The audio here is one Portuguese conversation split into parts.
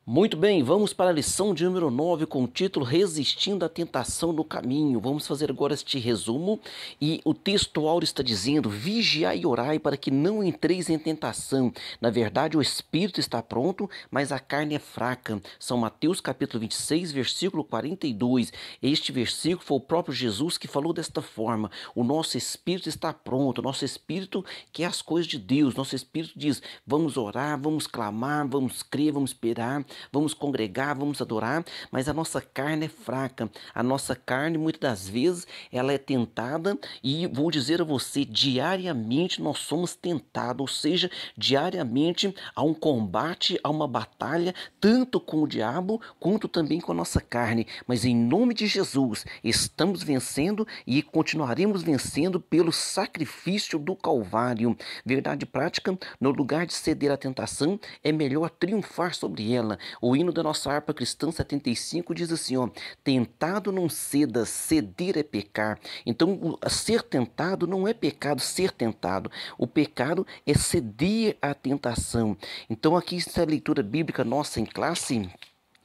Muito bem, vamos para a lição de número 9 com o título Resistindo à Tentação no Caminho. Vamos fazer agora este resumo e o texto áureo está dizendo: vigiai e orai para que não entreis em tentação. Na verdade, o espírito está pronto, mas a carne é fraca. São Mateus capítulo 26, versículo 42. Este versículo foi o próprio Jesus que falou desta forma: o nosso espírito está pronto, o nosso espírito quer as coisas de Deus, nosso espírito diz: vamos orar, vamos clamar, vamos crer, vamos esperar. Vamos congregar, vamos adorar, mas a nossa carne é fraca. A nossa carne, muitas das vezes, ela é tentada e vou dizer a você, diariamente nós somos tentados, ou seja, diariamente há um combate, há uma batalha, tanto com o diabo quanto também com a nossa carne. Mas em nome de Jesus, estamos vencendo e continuaremos vencendo pelo sacrifício do Calvário. Verdade prática, no lugar de ceder à tentação, é melhor triunfar sobre ela. O hino da nossa harpa cristã 75 diz assim, ó: tentado não ceda, ceder é pecar. Então, ser tentado não é pecado, ser tentado. O pecado é ceder à tentação. Então, aqui está a leitura bíblica nossa em classe,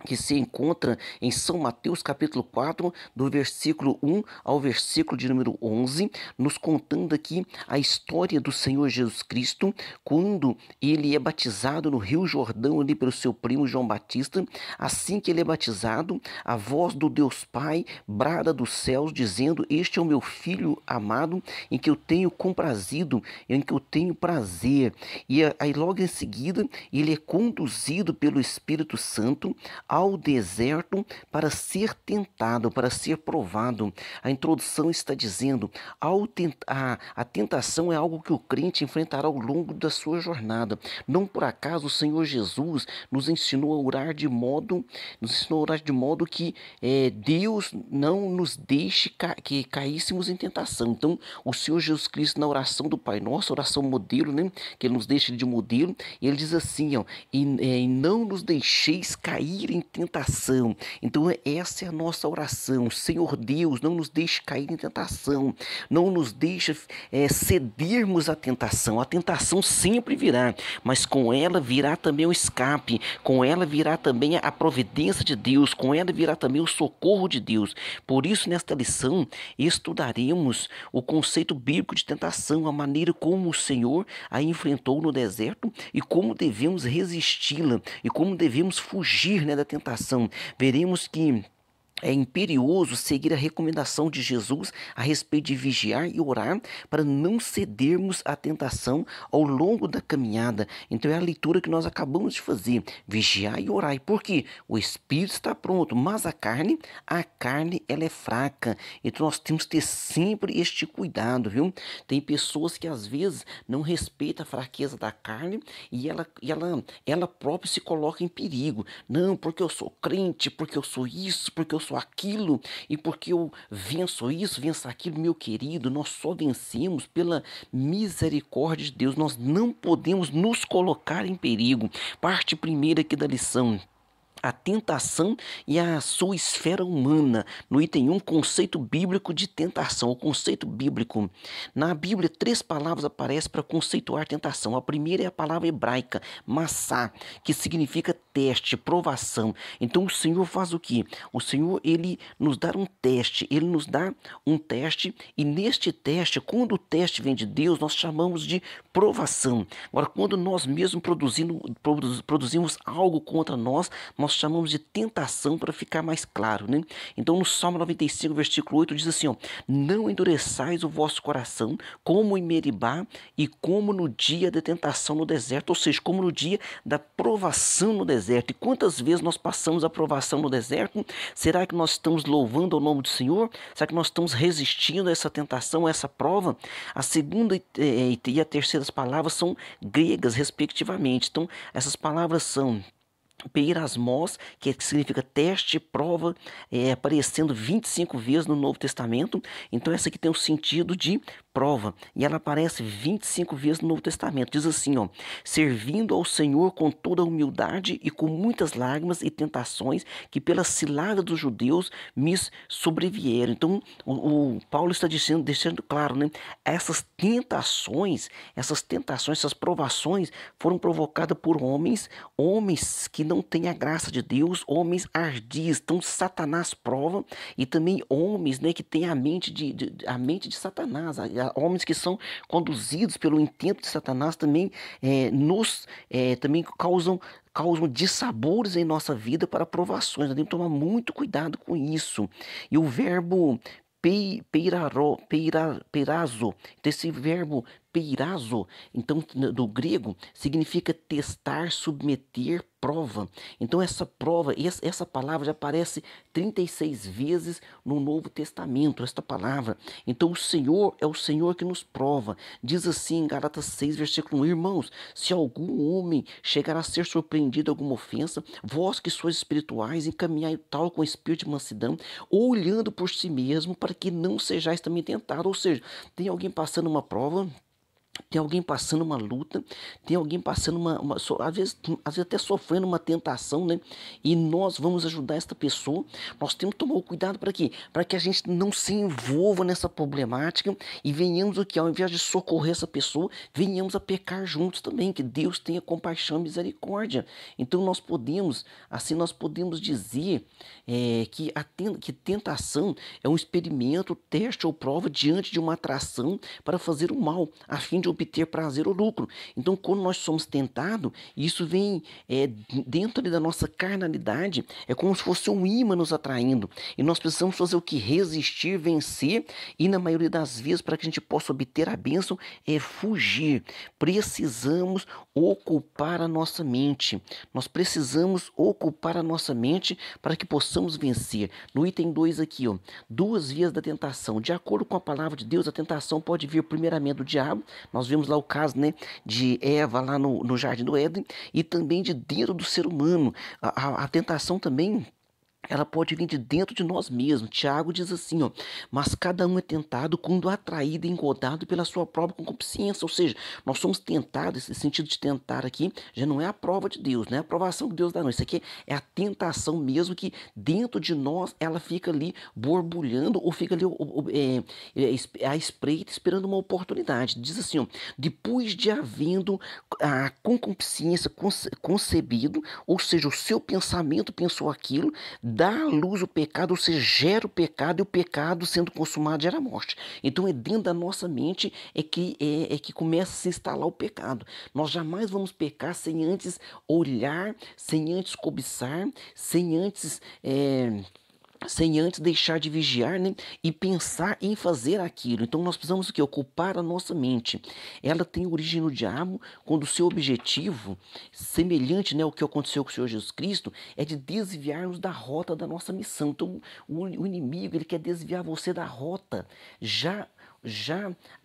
que se encontra em São Mateus capítulo 4, do versículo 1 ao versículo de número 11, nos contando aqui a história do Senhor Jesus Cristo, quando ele é batizado no Rio Jordão ali pelo seu primo João Batista. Assim que ele é batizado, a voz do Deus Pai brada dos céus, dizendo: este é o meu filho amado, em que eu tenho comprazido, em que eu tenho prazer. E aí logo em seguida, ele é conduzido pelo Espírito Santo ao deserto para ser tentado, para ser provado. A introdução está dizendo: a tentação é algo que o crente enfrentará ao longo da sua jornada. Não por acaso o Senhor Jesus nos ensinou a orar de modo, que Deus não nos deixe que caíssemos em tentação. Então, o Senhor Jesus Cristo, na oração do Pai Nosso, oração modelo, né, que ele nos deixa de modelo, ele diz assim, ó: e não nos deixeis cair em tentação. Então essa é a nossa oração: Senhor Deus, não nos deixe cair em tentação, não nos deixe cedermos à tentação. A tentação sempre virá, mas com ela virá também o escape, com ela virá também a providência de Deus, com ela virá também o socorro de Deus. Por isso, nesta lição, estudaremos o conceito bíblico de tentação, a maneira como o Senhor a enfrentou no deserto e como devemos resisti-la e como devemos fugir, né, da tentação. Veremos que é imperioso seguir a recomendação de Jesus a respeito de vigiar e orar para não cedermos à tentação ao longo da caminhada. Então é a leitura que nós acabamos de fazer: vigiar e orar. Por quê? O espírito está pronto, mas a carne ela é fraca. Então nós temos que ter sempre este cuidado, viu? Tem pessoas que às vezes não respeitam a fraqueza da carne e ela própria se coloca em perigo. Não, porque eu sou crente, porque eu sou isso, porque eu sou aquilo, e porque eu venço isso, venço aquilo. Meu querido, nós só vencemos pela misericórdia de Deus. Nós não podemos nos colocar em perigo. Parte primeira aqui da lição: a tentação e a sua esfera humana. No item 1, conceito bíblico de tentação. O conceito bíblico. Na Bíblia, 3 palavras aparecem para conceituar tentação. A primeira é a palavra hebraica, massá, que significa teste, provação. Então o Senhor faz o quê? O Senhor, ele nos dá um teste. Ele nos dá um teste, e neste teste, quando o teste vem de Deus, nós chamamos de provação. Agora, quando nós mesmos produzimos algo contra nós chamamos de tentação, para ficar mais claro, né? Então, no Salmo 95, versículo 8, diz assim, ó: não endureçais o vosso coração, como em Meribá e como no dia da tentação no deserto, ou seja, como no dia da provação no deserto. E quantas vezes nós passamos a provação no deserto? Será que nós estamos louvando o nome do Senhor? Será que nós estamos resistindo a essa tentação, a essa prova? A segunda e a terceira palavras são gregas, respectivamente. Então, essas palavras são peirasmos, que significa teste, prova, aparecendo 25 vezes no Novo Testamento. Então essa aqui tem o sentido de prova, e ela aparece 25 vezes no Novo Testamento. Diz assim, ó, servindo ao Senhor com toda humildade e com muitas lágrimas e tentações que pela cilada dos judeus me sobrevieram. Então, o Paulo está dizendo, deixando claro, né? Essas provações foram provocadas por homens que não têm a graça de Deus, homens ardis. Então, Satanás prova, e também homens, né, que têm a mente de Satanás, homens que são conduzidos pelo intento de Satanás também também causam dissabores em nossa vida para provações. Nós temos que tomar muito cuidado com isso. E o verbo peirazo, então esse verbo peirazo, então do grego, significa testar, submeter, prova. Então essa prova, essa palavra já aparece 36 vezes no Novo Testamento, esta palavra. Então o Senhor é o Senhor que nos prova. Diz assim em Gálatas 6, versículo 1, irmãos, se algum homem chegar a ser surpreendido em alguma ofensa, vós que sois espirituais, encaminhai tal com espírito de mansidão, olhando por si mesmo, para que não sejais também tentados. Ou seja, tem alguém passando uma prova, tem alguém passando uma luta, tem alguém passando às vezes até sofrendo uma tentação, né? E nós vamos ajudar esta pessoa. Nós temos que tomar o cuidado para quê? Para que a gente não se envolva nessa problemática e venhamos aqui, ao invés de socorrer essa pessoa, venhamos a pecar juntos também. Que Deus tenha compaixão e misericórdia. Então nós podemos dizer que tentação é um experimento, teste ou prova diante de uma atração para fazer o mal, a fim de obter prazer ou lucro. Então, quando nós somos tentados, isso vem dentro da nossa carnalidade, é como se fosse um imã nos atraindo. E nós precisamos fazer o que? Resistir, vencer, e na maioria das vezes, para que a gente possa obter a bênção, é fugir. Precisamos ocupar a nossa mente. Nós precisamos ocupar a nossa mente para que possamos vencer. No item 2 aqui, ó, duas vias da tentação. De acordo com a palavra de Deus, a tentação pode vir primeiramente do diabo. Nós vemos lá o caso, né, de Eva lá no Jardim do Éden, e também de dentro do ser humano. A tentação também, ela pode vir de dentro de nós mesmos. Tiago diz assim, ó, mas cada um é tentado quando atraído e engodado pela sua própria concupiscência. Ou seja, nós somos tentados, esse sentido de tentar aqui já não é a prova de Deus, não é a aprovação que Deus dá, não. Isso aqui é a tentação mesmo, que dentro de nós ela fica ali borbulhando, ou fica ali à espreita, esperando uma oportunidade. Diz assim, ó, depois de havendo a concupiscência concebido, ou seja, o seu pensamento pensou aquilo, dá à luz o pecado, ou seja, gera o pecado, e o pecado sendo consumado gera a morte. Então é dentro da nossa mente que começa a se instalar o pecado. Nós jamais vamos pecar sem antes olhar, sem antes cobiçar, sem antes deixar de vigiar, né, e pensar em fazer aquilo. Então nós precisamos o quê? Ocupar a nossa mente. Ela tem origem no diabo, quando o seu objetivo, semelhante, né, ao que aconteceu com o Senhor Jesus Cristo, é de desviar-nos da rota da nossa missão. Então o inimigo, ele quer desviar você da rota. Já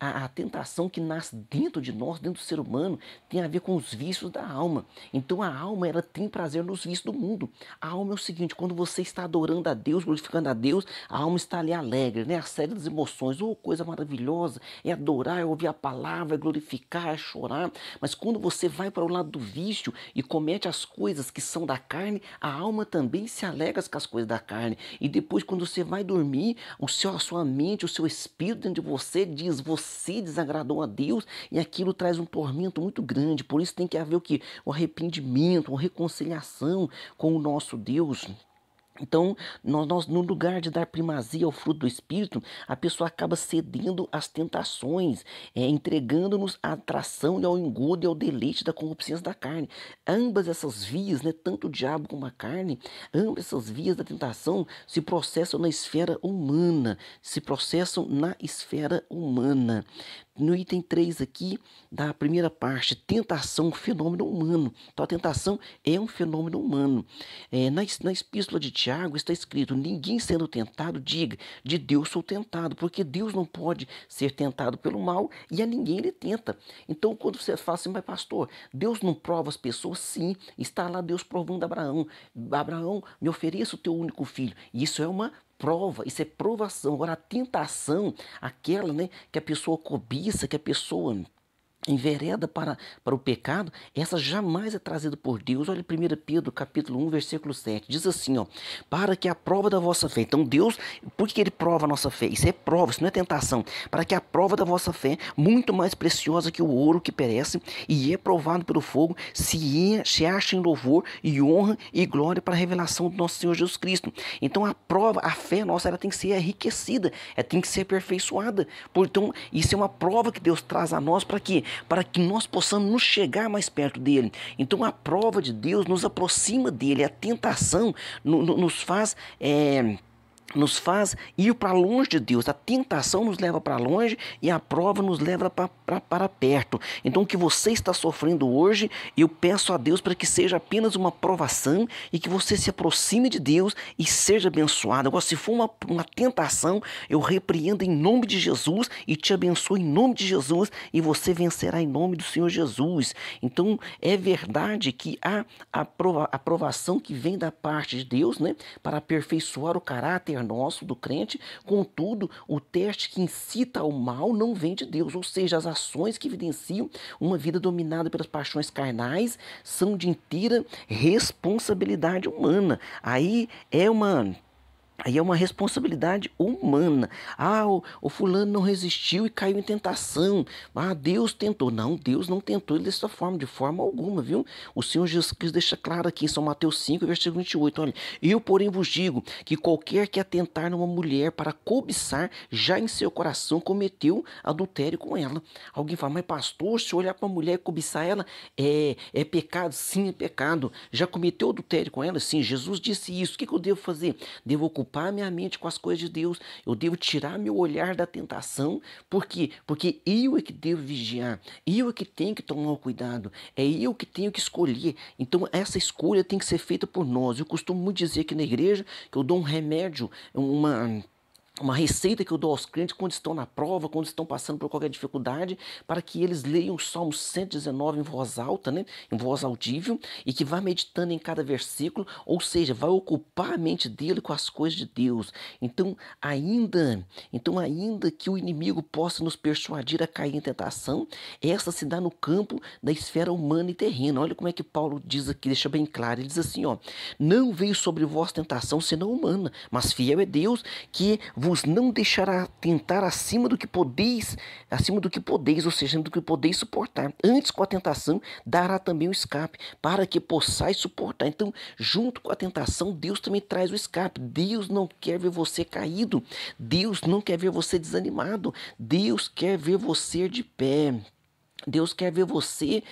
a tentação que nasce dentro de nós, dentro do ser humano, tem a ver com os vícios da alma. Então a alma, ela tem prazer nos vícios do mundo. A alma é o seguinte: quando você está adorando a Deus, glorificando a Deus, a alma está ali alegre, né? A série das emoções, coisa maravilhosa, é adorar, é ouvir a palavra, é glorificar, é chorar. Mas quando você vai para o lado do vício e comete as coisas que são da carne, a alma também se alegra com as coisas da carne. E depois, quando você vai dormir, a sua mente, o seu espírito dentro de você diz: você desagradou a Deus, e aquilo traz um tormento muito grande. Por isso tem que haver o quê? Um arrependimento, uma reconciliação com o nosso Deus. Então, nós, no lugar de dar primazia ao fruto do Espírito, a pessoa acaba cedendo às tentações, entregando-nos à atração e ao engodo e ao deleite da concupiscência da carne. Ambas essas vias, né, tanto o diabo como a carne, ambas essas vias da tentação se processam na esfera humana, No item 3 aqui, da primeira parte, tentação, fenômeno humano. Então a tentação é um fenômeno humano. Na epístola de Tiago está escrito: ninguém sendo tentado diga, de Deus sou tentado, porque Deus não pode ser tentado pelo mal, e a ninguém ele tenta. Então quando você fala assim: mas pastor, Deus não prova as pessoas? Sim, está lá Deus provando Abraão. Abraão, me ofereça o teu único filho. E isso é uma prova, isso é provação. Agora, a tentação, aquela, né, que a pessoa cobiça, que a pessoa envereda para o pecado, essa jamais é trazida por Deus. Olha 1 Pedro capítulo 1, versículo 7, diz assim, ó, para que a prova da vossa fé, então Deus, por que ele prova a nossa fé? Isso é prova, isso não é tentação, para que a prova da vossa fé, muito mais preciosa que o ouro que perece e é provado pelo fogo, se ache em louvor e honra e glória para a revelação do nosso Senhor Jesus Cristo. Então a prova, a fé nossa, ela tem que ser enriquecida, ela tem que ser aperfeiçoada. Então isso é uma prova que Deus traz a nós para quê? Para que nós possamos nos chegar mais perto dele. Então a prova de Deus nos aproxima dele, a tentação nos faz ir para longe de Deus. A tentação nos leva para longe e a prova nos leva para perto. Então o que você está sofrendo hoje, eu peço a Deus para que seja apenas uma provação e que você se aproxime de Deus e seja abençoado. Agora, se for uma tentação, eu repreendo em nome de Jesus e te abençoo em nome de Jesus e você vencerá em nome do Senhor Jesus. Então é verdade que há a provação que vem da parte de Deus, né, para aperfeiçoar o caráter nosso, do crente. Contudo, o teste que incita ao mal não vem de Deus, ou seja, as ações que evidenciam uma vida dominada pelas paixões carnais são de inteira responsabilidade humana. Aí é uma responsabilidade humana. O fulano não resistiu e caiu em tentação. Deus tentou. Não, Deus não tentou ele dessa forma, de forma alguma, viu? O Senhor Jesus Cristo deixa claro aqui em São Mateus 5, versículo 28. Olha, eu, porém, vos digo que qualquer que atentar numa mulher para cobiçar, já em seu coração cometeu adultério com ela. Alguém fala, mas pastor, se olhar para uma mulher e cobiçar ela, é pecado? Sim, é pecado. Já cometeu adultério com ela? Sim, Jesus disse isso. O que eu devo fazer? Devo ocupar minha mente com as coisas de Deus, eu devo tirar meu olhar da tentação. Por quê? Porque eu é que devo vigiar, eu é que tenho que tomar o cuidado, é eu que tenho que escolher. Então essa escolha tem que ser feita por nós. Eu costumo muito dizer aqui na igreja que eu dou um remédio, uma receita que eu dou aos crentes quando estão na prova, quando estão passando por qualquer dificuldade, para que eles leiam o Salmo 119 em voz alta, né? Em voz audível, e que vá meditando em cada versículo, ou seja, vai ocupar a mente dele com as coisas de Deus. Então ainda que o inimigo possa nos persuadir a cair em tentação, essa se dá no campo da esfera humana e terrena. Olha como é que Paulo diz aqui, deixa bem claro, ele diz assim, ó, não veio sobre vós tentação senão humana, mas fiel é Deus que vos não deixará tentar acima do que podeis, ou seja, do que podeis suportar. Antes, com a tentação, dará também o escape, para que possais suportar. Então, junto com a tentação, Deus também traz o escape. Deus não quer ver você caído. Deus não quer ver você desanimado. Deus quer ver você de pé. Deus quer ver você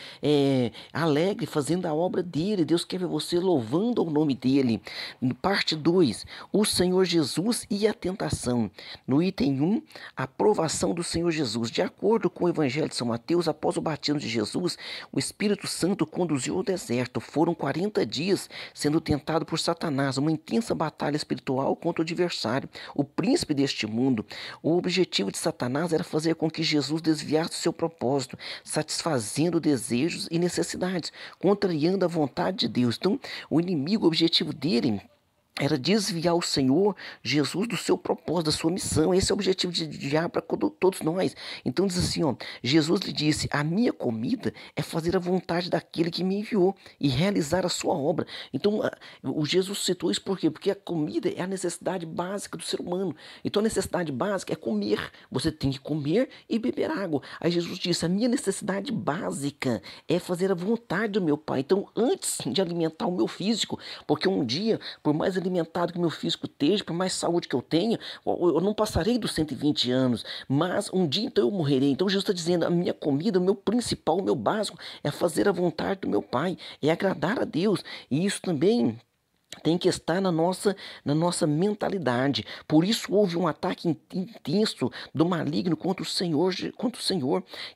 alegre, fazendo a obra dele. Deus quer ver você louvando o nome dele. Parte 2, o Senhor Jesus e a tentação. No item 1, a provação do Senhor Jesus. De acordo com o Evangelho de São Mateus, após o batismo de Jesus, o Espírito Santo conduziu ao deserto. Foram 40 dias sendo tentado por Satanás, uma intensa batalha espiritual contra o adversário, o príncipe deste mundo. O objetivo de Satanás era fazer com que Jesus desviasse do seu propósito, satisfazendo desejos e necessidades, contrariando a vontade de Deus. Então, o inimigo, o objetivo dele era desviar o Senhor Jesus do seu propósito, da sua missão. Esse é o objetivo de diabo para todos nós. Então diz assim, ó, Jesus lhe disse, a minha comida é fazer a vontade daquele que me enviou e realizar a sua obra. Então o Jesus citou isso por quê? Porque a comida é a necessidade básica do ser humano. Então a necessidade básica é comer. Você tem que comer e beber água. Aí Jesus disse, a minha necessidade básica é fazer a vontade do meu Pai. Então antes de alimentar o meu físico, porque um dia, por mais alimentado que meu físico esteja, por mais saúde que eu tenha, eu não passarei dos 120 anos, mas um dia então eu morrerei. Então Jesus está dizendo, a minha comida, o meu principal, o meu básico é fazer a vontade do meu Pai, é agradar a Deus. E isso também tem que estar na nossa mentalidade. Por isso houve um ataque intenso do maligno contra o Senhor,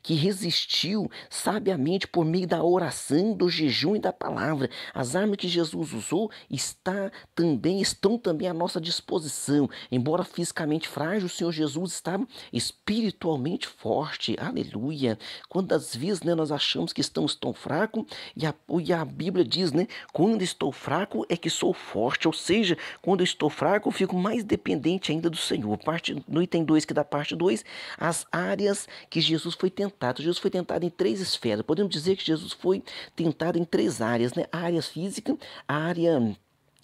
que resistiu sabiamente por meio da oração, do jejum e da palavra. As armas que Jesus usou estão também à nossa disposição. Embora fisicamente frágil, o Senhor Jesus estava espiritualmente forte. Aleluia! Quantas vezes, né, nós achamos que estamos tão fracos, e a Bíblia diz, né, quando estou fraco é que sou sou forte, ou seja, quando eu estou fraco, eu fico mais dependente ainda do Senhor. No item 2, que dá parte 2, as áreas que Jesus foi tentado. Jesus foi tentado em 3 esferas. Podemos dizer que Jesus foi tentado em 3 áreas, né? A área física, a área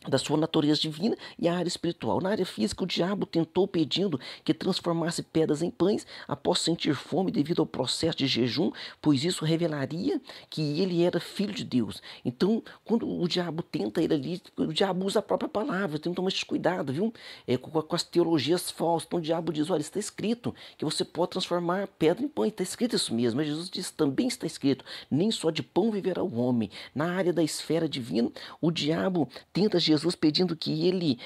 da sua natureza divina e a área espiritual. Na área física, o diabo tentou pedindo que transformasse pedras em pães após sentir fome devido ao processo de jejum, pois isso revelaria que ele era filho de Deus. Então, quando o diabo tenta ele ali, o diabo usa a própria palavra, então toma esse cuidado, viu? Com as teologias falsas. Então o diabo diz, olha, está escrito que você pode transformar pedra em pão, está escrito isso mesmo, mas Jesus diz, também está escrito, nem só de pão viverá o homem. Na área da esfera divina, o diabo tenta Jesus pedindo que ele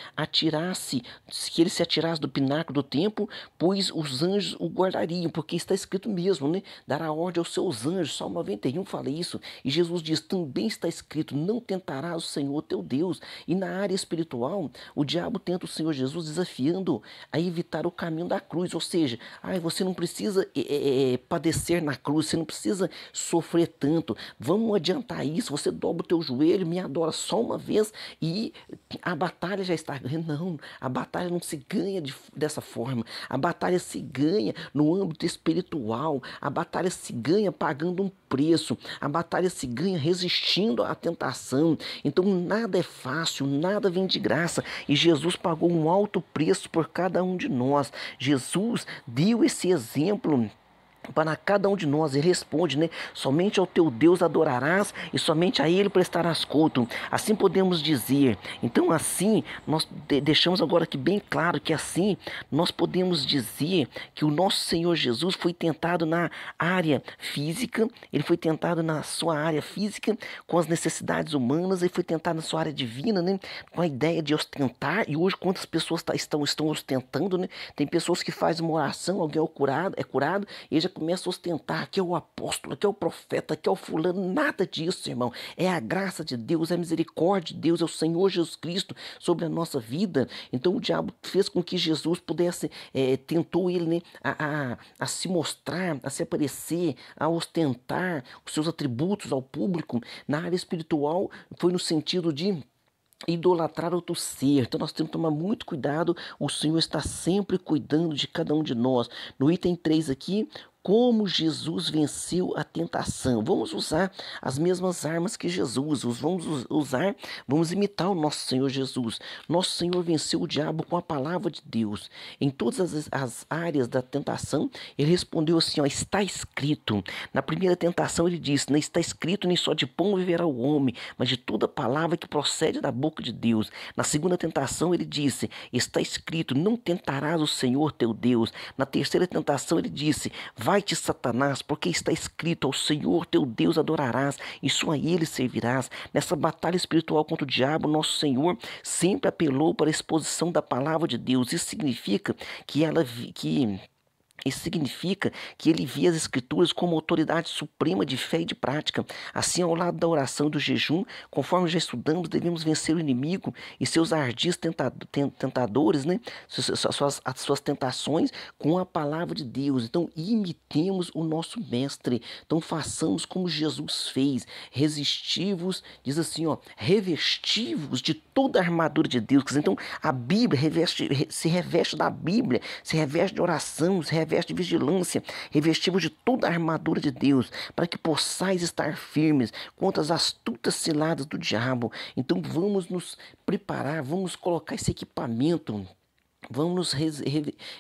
se atirasse do pináculo do templo, pois os anjos o guardariam, porque está escrito mesmo, né? Dará ordem aos seus anjos, Salmo 91 fala isso, e Jesus diz, também está escrito, não tentarás o Senhor teu Deus. E na área espiritual, o diabo tenta o Senhor Jesus desafiando a evitar o caminho da cruz, ou seja, você não precisa padecer na cruz, você não precisa sofrer tanto, vamos adiantar isso, você dobra o teu joelho, me adora só uma vez e a batalha já está ganha. Não, a batalha não se ganha dessa forma. A batalha se ganha no âmbito espiritual. A batalha se ganha pagando um preço. A batalha se ganha resistindo à tentação. Então nada é fácil, nada vem de graça. E Jesus pagou um alto preço por cada um de nós. Jesus deu esse exemplo para cada um de nós. Ele responde, né? Somente ao teu Deus adorarás e somente a ele prestarás culto. Assim podemos dizer. Então assim, nós deixamos agora aqui bem claro que assim nós podemos dizer que o nosso Senhor Jesus foi tentado na área física, ele foi tentado na sua área física com as necessidades humanas, ele foi tentado na sua área divina, né? Com a ideia de ostentar. E hoje quantas pessoas estão ostentando, né? Tem pessoas que fazem uma oração, alguém é curado e já começa a ostentar que é o apóstolo, que é o profeta, que é o fulano. Nada disso, irmão. É a graça de Deus, é a misericórdia de Deus, é o Senhor Jesus Cristo sobre a nossa vida. Então o diabo fez com que Jesus pudesse, tentou ele, né, a se mostrar, a se aparecer, a ostentar os seus atributos ao público. Na área espiritual foi no sentido de idolatrar outro ser. Então nós temos que tomar muito cuidado. O Senhor está sempre cuidando de cada um de nós. No item 3 aqui, como Jesus venceu a tentação. Vamos usar as mesmas armas que Jesus. Vamos imitar o nosso Senhor Jesus. Nosso Senhor venceu o diabo com a palavra de Deus. Em todas as áreas da tentação, ele respondeu assim, está escrito. Na primeira tentação ele disse, não está escrito, nem só de pão viverá o homem, mas de toda palavra que procede da boca de Deus. Na segunda tentação ele disse, está escrito, não tentarás o Senhor teu Deus. Na terceira tentação ele disse, vai-te, Satanás, porque está escrito, ao Senhor teu Deus adorarás e só a ele servirás. Nessa batalha espiritual contra o diabo, nosso Senhor sempre apelou para a exposição da palavra de Deus. Isso significa que ele via as Escrituras como autoridade suprema de fé e de prática. Assim, ao lado da oração e do jejum, conforme já estudamos, devemos vencer o inimigo e seus ardis tentadores, né? As suas tentações com a palavra de Deus. Então, imitemos o nosso mestre. Então, façamos como Jesus fez. Resistivos, diz assim, revestivos de toda a armadura de Deus. Então, a Bíblia se reveste da Bíblia, se reveste de oração, se reveste de vigilância, revestivos de toda a armadura de Deus, para que possais estar firmes contra as astutas ciladas do diabo. Então vamos nos preparar, vamos colocar esse equipamento, vamos nos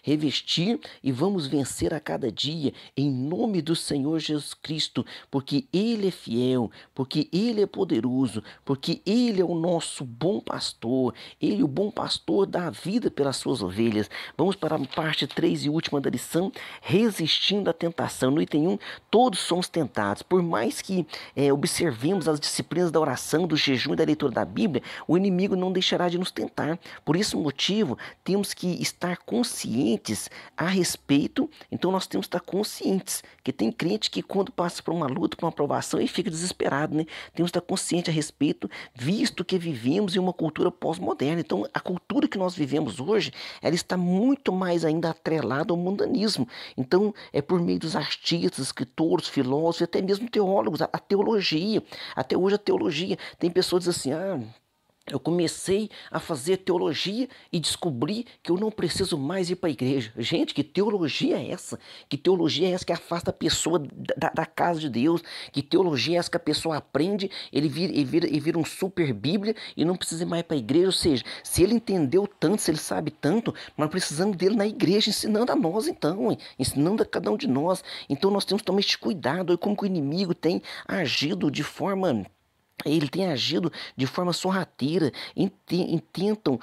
revestir e vamos vencer a cada dia, em nome do Senhor Jesus Cristo, porque Ele é fiel, porque Ele é poderoso, porque Ele é o nosso bom pastor. Ele, o bom pastor, dá a vida pelas suas ovelhas. Vamos para a parte 3 e última da lição, resistindo à tentação. No item 1, todos somos tentados. Por mais que observemos as disciplinas da oração, do jejum e da leitura da Bíblia, o inimigo não deixará de nos tentar. Por esse motivo, temos que estar conscientes a respeito. Então nós temos que estar conscientes, que tem crente que quando passa por uma luta, por uma provação, ele fica desesperado, né? Temos que estar conscientes a respeito, visto que vivemos em uma cultura pós-moderna. Então a cultura que nós vivemos hoje, ela está muito mais ainda atrelada ao mundanismo. Então é por meio dos artistas, escritores, filósofos, até mesmo teólogos, a teologia. Até hoje a teologia, tem pessoas que dizem assim, Eu comecei a fazer teologia e descobri que eu não preciso mais ir para a igreja. Gente, que teologia é essa? Que teologia é essa que afasta a pessoa da casa de Deus? Que teologia é essa que a pessoa aprende, ele vira um super Bíblia e não precisa ir mais para a igreja? Ou seja, se ele entendeu tanto, se ele sabe tanto, nós precisamos dele na igreja, ensinando a nós então, hein? Ensinando a cada um de nós. Então nós temos que tomar este cuidado, e como que o inimigo tem agido de forma... Ele tem agido de forma sorrateira, tentam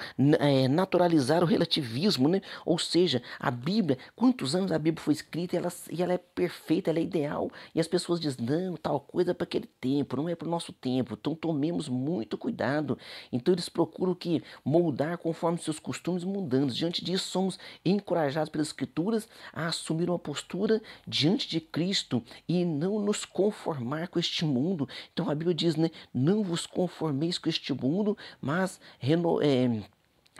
naturalizar o relativismo, né? Ou seja, a Bíblia, quantos anos a Bíblia foi escrita e ela é perfeita, ela é ideal, e as pessoas dizem, não, tal coisa é para aquele tempo, não é para o nosso tempo, então tomemos muito cuidado. Então eles procuram que moldar conforme seus costumes mundanos. Diante disso, somos encorajados pelas Escrituras a assumir uma postura diante de Cristo e não nos conformar com este mundo. Então a Bíblia diz, né? Não vos conformeis com este mundo, mas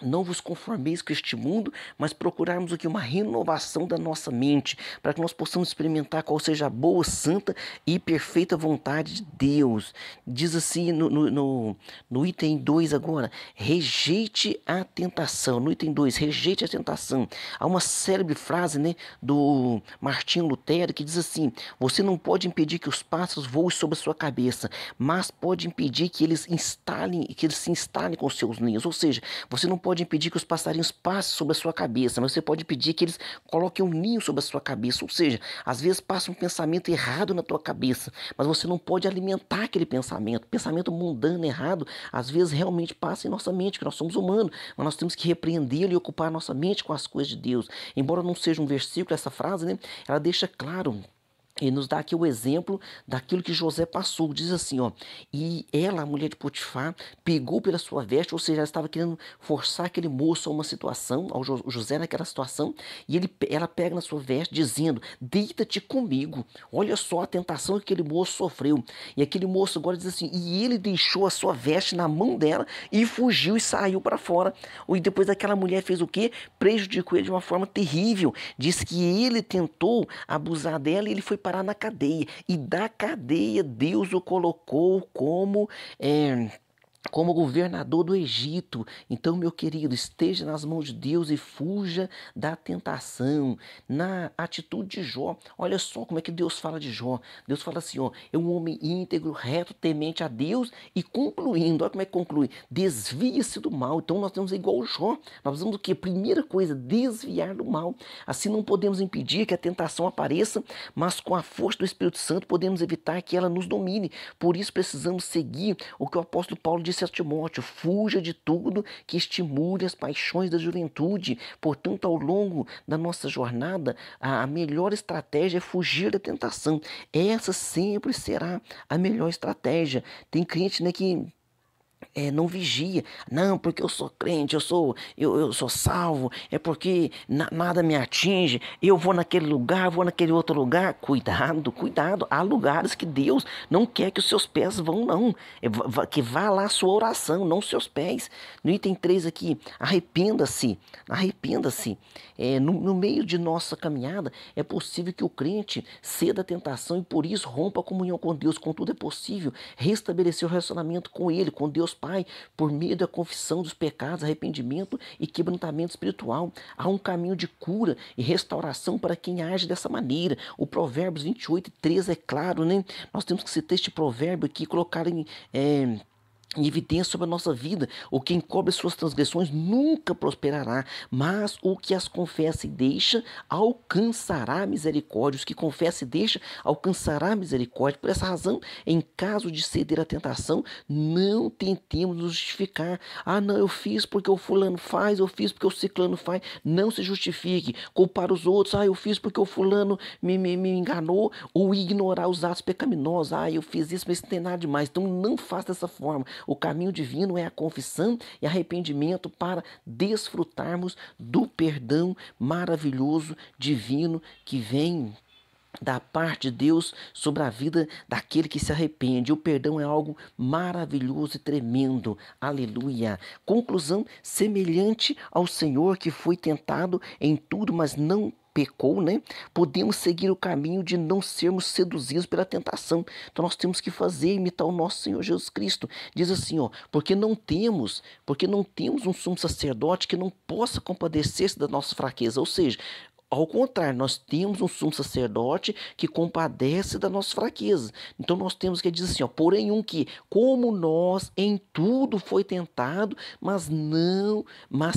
não vos conformeis com este mundo, mas procurarmos aqui uma renovação da nossa mente, para que nós possamos experimentar qual seja a boa, santa e perfeita vontade de Deus. Diz assim no item 2 agora, rejeite a tentação. No item 2, rejeite a tentação. Há uma célebre frase, né, do Martinho Lutero que diz assim, você não pode impedir que os pássaros voem sobre a sua cabeça, mas pode impedir que eles se instalem com seus ninhos. Ou seja, você não pode impedir que os passarinhos passem sobre a sua cabeça, mas você pode impedir que eles coloquem um ninho sobre a sua cabeça. Ou seja, às vezes passa um pensamento errado na tua cabeça, mas você não pode alimentar aquele pensamento. Pensamento mundano, errado, às vezes realmente passa em nossa mente, que nós somos humanos, mas nós temos que repreendê-lo e ocupar a nossa mente com as coisas de Deus. Embora não seja um versículo, essa frase, né, ela deixa claro e nos dá aqui o exemplo daquilo que José passou. Diz assim, ó, e ela, a mulher de Potifar, pegou pela sua veste, ou seja, ela estava querendo forçar aquele moço a uma situação, ao José naquela situação, e ela pega na sua veste dizendo, deita-te comigo. Olha só a tentação que aquele moço sofreu. E aquele moço agora diz assim, e ele deixou a sua veste na mão dela e fugiu e saiu para fora. E depois aquela mulher fez o quê? Prejudicou ele de uma forma terrível. Diz que ele tentou abusar dela e ele foi parar na cadeia. E da cadeia Deus o colocou como governador do Egito. Então, meu querido, esteja nas mãos de Deus e fuja da tentação. Na atitude de Jó, olha só como é que Deus fala de Jó. Deus fala assim, ó, é um homem íntegro, reto, temente a Deus e concluindo, olha como é que conclui, desvia-se do mal. Então nós temos igual o Jó, nós precisamos o quê? Primeira coisa, desviar do mal. Assim não podemos impedir que a tentação apareça, mas com a força do Espírito Santo podemos evitar que ela nos domine. Por isso precisamos seguir o que o apóstolo Paulo disse a Timóteo, fuja de tudo que estimule as paixões da juventude. Portanto, ao longo da nossa jornada, a melhor estratégia é fugir da tentação. Essa sempre será a melhor estratégia. Tem crente, né, que não vigia, não, porque eu sou crente, eu sou salvo, é porque nada me atinge, eu vou naquele lugar, vou naquele outro lugar. Cuidado, cuidado, há lugares que Deus não quer que os seus pés vão, não, que vá lá a sua oração, não os seus pés. No item 3 aqui, arrependa-se, arrependa-se. No meio de nossa caminhada, é possível que o crente ceda à tentação e por isso rompa a comunhão com Deus. Contudo, é possível restabelecer o relacionamento com Ele, com Deus Pai, por meio da confissão dos pecados, arrependimento e quebrantamento espiritual. Há um caminho de cura e restauração para quem age dessa maneira. O Provérbios 28:13 é claro, né? Nós temos que citar este provérbio aqui e colocar em evidência sobre a nossa vida. O que encobre suas transgressões nunca prosperará, mas o que as confessa e deixa alcançará misericórdia. Os que confessa e deixa alcançará misericórdia. Por essa razão, em caso de ceder à tentação, não tentemos nos justificar. Ah, não, eu fiz porque o fulano faz, eu fiz porque o ciclano faz. Não se justifique. Culpar os outros. Ah, eu fiz porque o fulano me enganou. Ou ignorar os atos pecaminosos. Ah, eu fiz isso, mas isso não tem nada demais. Então não faça dessa forma. O caminho divino é a confissão e arrependimento para desfrutarmos do perdão maravilhoso, divino, que vem da parte de Deus sobre a vida daquele que se arrepende. O perdão é algo maravilhoso e tremendo. Aleluia. Conclusão, semelhante ao Senhor que foi tentado em tudo, mas não pecou, né? Podemos seguir o caminho de não sermos seduzidos pela tentação. Então nós temos que fazer, imitar o nosso Senhor Jesus Cristo. Diz assim, ó, porque não temos um sumo sacerdote que não possa compadecer-se da nossa fraqueza. Ou seja, ao contrário, nós temos um sumo sacerdote que compadece da nossa fraqueza. Então nós temos que dizer assim, ó, porém que, como nós em tudo foi tentado, mas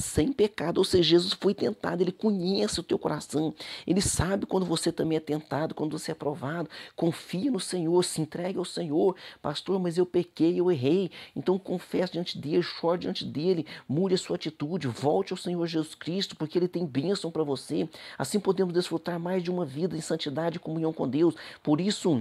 sem pecado. Ou seja, Jesus foi tentado, ele conhece o teu coração, ele sabe quando você também é tentado, quando você é provado. Confia no Senhor, se entregue ao Senhor. Pastor, mas eu pequei, eu errei. Então confesse diante dele, chore diante dele, mude a sua atitude, volte ao Senhor Jesus Cristo, porque ele tem bênção para você. Assim podemos desfrutar mais de uma vida em santidade e comunhão com Deus. Por isso,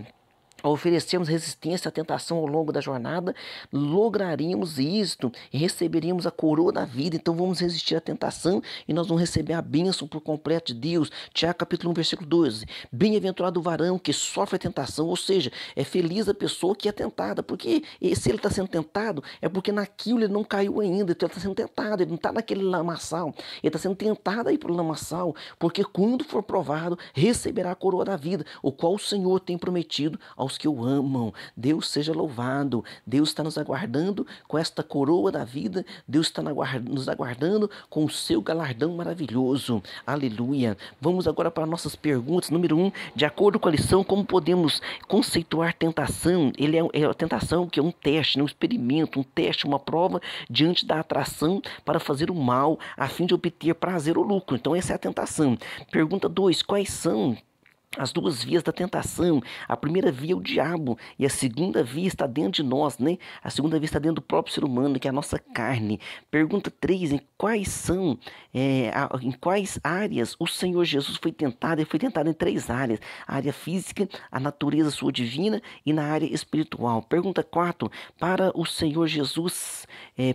ao oferecermos resistência à tentação ao longo da jornada, lograríamos isto e receberíamos a coroa da vida. Então vamos resistir à tentação e nós vamos receber a bênção por completo de Deus. Tiago capítulo 1, versículo 12. Bem-aventurado o varão que sofre a tentação, ou seja, é feliz a pessoa que é tentada, porque se ele está sendo tentado, é porque naquilo ele não caiu ainda, então ele está sendo tentado, ele não está naquele lamaçal, ele está sendo tentado aí pelo lamaçal, porque quando for provado, receberá a coroa da vida, o qual o Senhor tem prometido aos que o amam. Deus seja louvado. Deus está nos aguardando com esta coroa da vida. Deus está nos aguardando com o seu galardão maravilhoso. Aleluia. Vamos agora para nossas perguntas. Número 1, de acordo com a lição, como podemos conceituar tentação? É a tentação que é um teste, um experimento, um teste, uma prova diante da atração para fazer o mal, a fim de obter prazer ou lucro. Então essa é a tentação. Pergunta 2, quais são as duas vias da tentação? A primeira via é o diabo e a segunda via está dentro de nós, né? A segunda via está dentro do próprio ser humano, que é a nossa carne. Pergunta 3, em quais áreas o Senhor Jesus foi tentado? Ele foi tentado em 3 áreas: a área física, a natureza sua divina e na área espiritual. Pergunta 4, para o Senhor Jesus,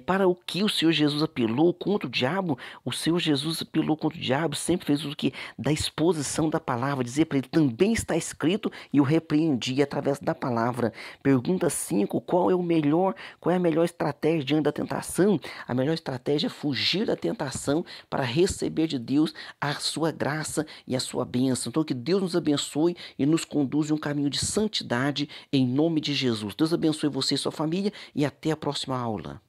para o que o Senhor Jesus apelou contra o diabo? O Senhor Jesus apelou contra o diabo, sempre fez o que? Da exposição da palavra, dizer para ele, também está escrito, e o repreendi através da palavra. Pergunta 5, qual é a melhor estratégia diante da tentação? A melhor estratégia é fugir da tentação para receber de Deus a sua graça e a sua bênção. Então que Deus nos abençoe e nos conduza em um caminho de santidade em nome de Jesus. Deus abençoe você e sua família e até a próxima aula.